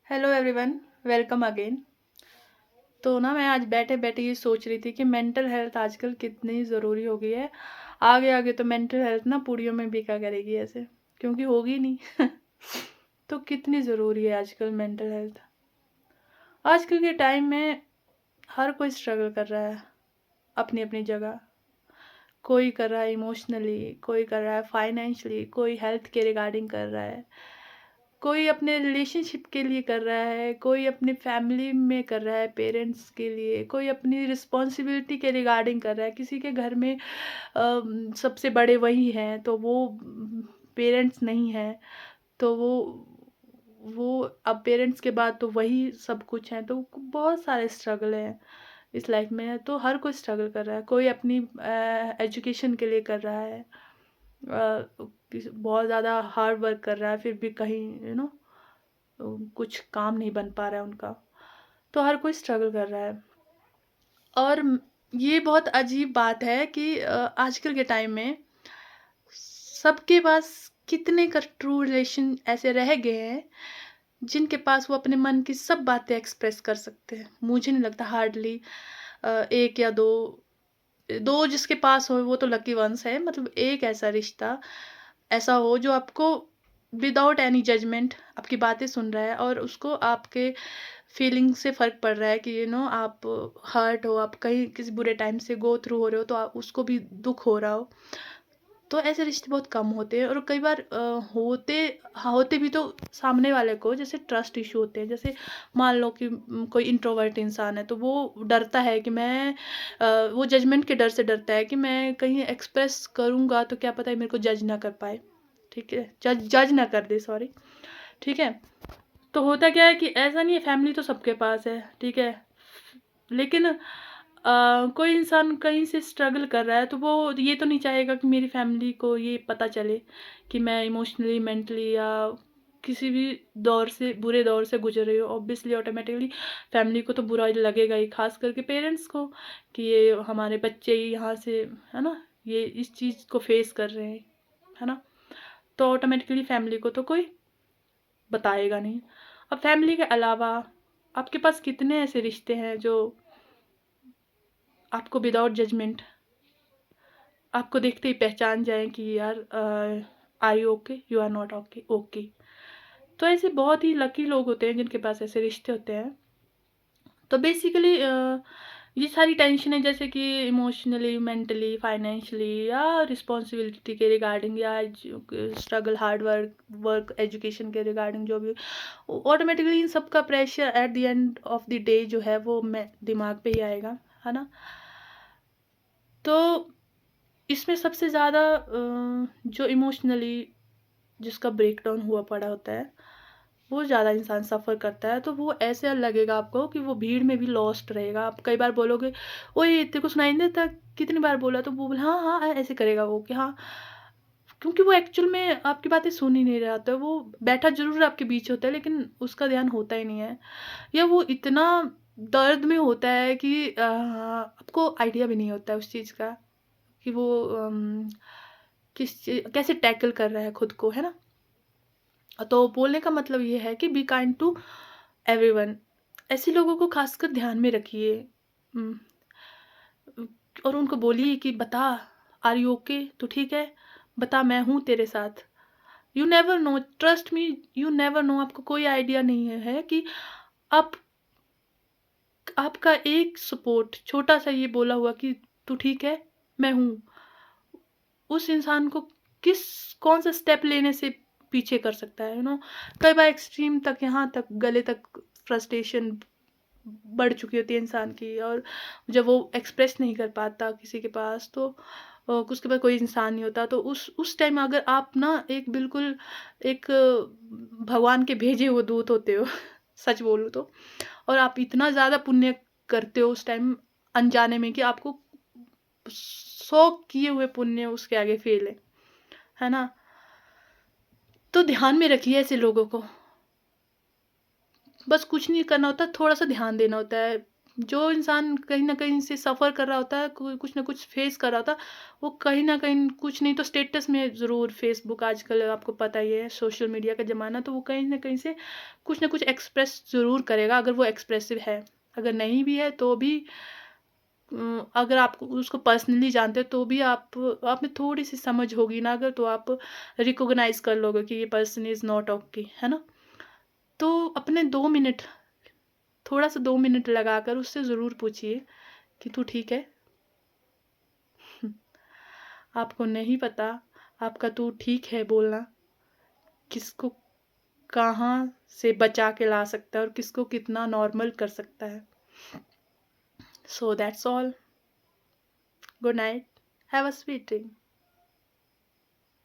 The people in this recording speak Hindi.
Hello everyone, welcome again. तो ना मैं आज बैठे-बैठे ये सोच रही थी कि मेंटल हेल्थ आजकल कितनी ज़रूरी हो गई है। आगे-आगे तो मेंटल हेल्थ ना पूड़ियों में बिका करेगी ऐसे, क्योंकि होगी नहीं। तो कितनी ज़रूरी है आजकल मेंटल हेल्थ। आजकल के टाइम में हर कोई स्ट्रगल कर रहा है अपनी-अपनी जगह। कोई कर रहा है इमोशनली, कोई कर रहा है फाइनेंशियली, कोई हेल्थ के रिगार्डिंग कर रहा है। कोई अपने रिलेशनशिप के लिए कर रहा है, कोई अपनी फैमिली में कर रहा है पेरेंट्स के लिए, कोई अपनी रिस्पॉन्सिबिलिटी के रिगार्डिंग कर रहा है। किसी के घर में सबसे बड़े वही हैं तो वो पेरेंट्स नहीं हैं, तो वो अब पेरेंट्स के बाद तो वही सब कुछ हैं। तो बहुत सारे स्ट्रगल हैं इस लाइफ में, तो हर कोई स्ट्रगल कर रहा है। कोई अपनी एजुकेशन के लिए कर रहा है, बहुत ज़्यादा हार्ड वर्क कर रहा है, फिर भी कहीं कुछ काम नहीं बन पा रहा है उनका। तो हर कोई स्ट्रगल कर रहा है। और ये बहुत अजीब बात है कि आजकल के टाइम में सबके पास कितने का ट्रू रिलेशन ऐसे रह गए हैं जिनके पास वो अपने मन की सब बातें एक्सप्रेस कर सकते हैं। मुझे नहीं लगता, हार्डली 1 या 2 जिसके पास हो वो तो लकी वन्स है। मतलब एक ऐसा रिश्ता ऐसा हो जो आपको विदाउट एनी जजमेंट आपकी बातें सुन रहा है और उसको आपके फीलिंग से फ़र्क पड़ रहा है कि आप हर्ट हो, आप कहीं किसी बुरे टाइम से गो थ्रू हो रहे हो, तो आप उसको भी दुःख हो रहा हो। तो ऐसे रिश्ते बहुत कम होते हैं और कई बार होते भी तो सामने वाले को जैसे ट्रस्ट इश्यू होते हैं। जैसे मान लो कि कोई इंट्रोवर्ट इंसान है तो वो डरता है कि वो जजमेंट के डर से डरता है कि मैं कहीं एक्सप्रेस करूँगा तो क्या पता है मेरे को जज ना कर पाए। ठीक है? जज जज ना कर दे, सॉरी। ठीक है? तो होता क्या है कि ऐसा नहीं है, फैमिली तो सबके पास है, ठीक है? लेकिन कोई इंसान कहीं से स्ट्रगल कर रहा है तो वो ये तो नहीं चाहेगा कि मेरी फैमिली को ये पता चले कि मैं इमोशनली, मेंटली या किसी भी दौर से, बुरे दौर से गुजर रही हूँ। ऑब्वियसली ऑटोमेटिकली फैमिली को तो बुरा लगेगा ही, खास करके पेरेंट्स को, कि ये हमारे बच्चे ही यहाँ से, है ना, ये इस चीज़ को फेस कर रहे हैं, है ना? तो ऑटोमेटिकली फैमिली को तो कोई बताएगा नहीं। अब फैमिली के अलावा आपके पास कितने ऐसे रिश्ते हैं जो आपको विदाउट जजमेंट आपको देखते ही पहचान जाएँ कि यार are you okay? You are not okay, okay. तो ऐसे बहुत ही लकी लोग होते हैं जिनके पास ऐसे रिश्ते होते हैं। तो बेसिकली ये सारी टेंशनें जैसे कि इमोशनली, मेंटली, फाइनेंशियली या रिस्पॉन्सिबिलिटी के रिगार्डिंग या struggle, hard work work education के रिगार्डिंग जो भी, ऑटोमेटिकली इन सब का pressure at the end of the day जो है वो मैं दिमाग पे ही आएगा, है ना? तो इसमें सबसे ज़्यादा जो इमोशनली जिसका ब्रेकडाउन हुआ पड़ा होता है, वो ज़्यादा इंसान सफ़र करता है। तो वो ऐसे लगेगा आपको कि वो भीड़ में भी लॉस्ट रहेगा। आप कई बार बोलोगे, "ओए! तेरे को सुनाई नहीं देता? कितनी बार बोला?" तो वो बोले, "हाँ, हाँ।" ऐसे करेगा वो कि हाँ, क्योंकि वो एक्चुअल में आपकी बातें सुन ही नहीं रहा होता है। वो बैठा ज़रूर आपके बीच होता है, लेकिन उसका ध्यान होता ही नहीं है। या वो इतना दर्द में होता है कि आपको आइडिया भी नहीं होता है उस चीज़ का कि वो कैसे टैकल कर रहा है खुद को, है ना? तो बोलने का मतलब ये है कि बी काइंड टू एवरीवन। ऐसे लोगों को खासकर ध्यान में रखिए। उम, और उनको बोलिए कि बता, आर यू ओके? तू ठीक है? बता, मैं हूँ तेरे साथ। You never know, trust me, you never know, आपको कोई आइडिया नहीं है कि आप आपका एक सपोर्ट, छोटा-सा ये बोला हुआ कि तू ठीक है? मैं हूँ। उस इंसान को किस कौन-सा स्टेप लेने से पीछे कर सकता है, कई बार एक्सट्रीम तक, यहाँ तक गले तक फ्रस्ट्रेशन बढ़ चुकी होती है इंसान की, और जब वो एक्सप्रेस नहीं कर पाता किसी के पास, तो उसके पास कोई इंसान नहीं होता, तो उस टाइम अगर आप ना एक बिल्कुल एक भगवान के भेजे हुए दूत होते हो, सच बोलूँ तो, और आप इतना ज़्यादा पुण्य करते हो उस टाइम अनजाने में कि आपको 100 किए हुए पुण्य उसके आगे फ़ेल है ना? तो ध्यान में रखिए ऐसे लोगों को। बस कुछ नहीं करना होता, थोड़ा-सा ध्यान देना होता है। जो इंसान कहीं न कहीं से सफ़र कर रहा होता है, कुछ न कुछ फेस कर रहा होता है, वो कहीं न कहीं कुछ नहीं तो स्टेटस में ज़रूर, फ़ेसबुक आजकल आपको पता ही है, सोशल मीडिया का ज़माना, तो वो कहीं न कहीं से कुछ न कुछ एक्सप्रेस ज़रूर करेगा, अगर वो एक्सप्रेसिव है। अगर नहीं भी है तो भी अगर आप उसको पर्सनली जानते हो तो भी आप में थोड़ी-सी समझ होगी ना अगर, तो आप रिकॉग्नाइज़ कर लोगे कि ये पर्सन इज़ नॉट ओके, है ना? तो अपने 2 मिनट, थोड़ा-सा 2 मिनट लगाकर उससे ज़रूर पूछिए कि तू ठीक है? आपको नहीं पता, आपका तू ठीक है बोलना किसको कहाँ से बचा के ला सकता है और किसको कितना नॉर्मल कर सकता है। So that's all. Good night. Have a sweet dream.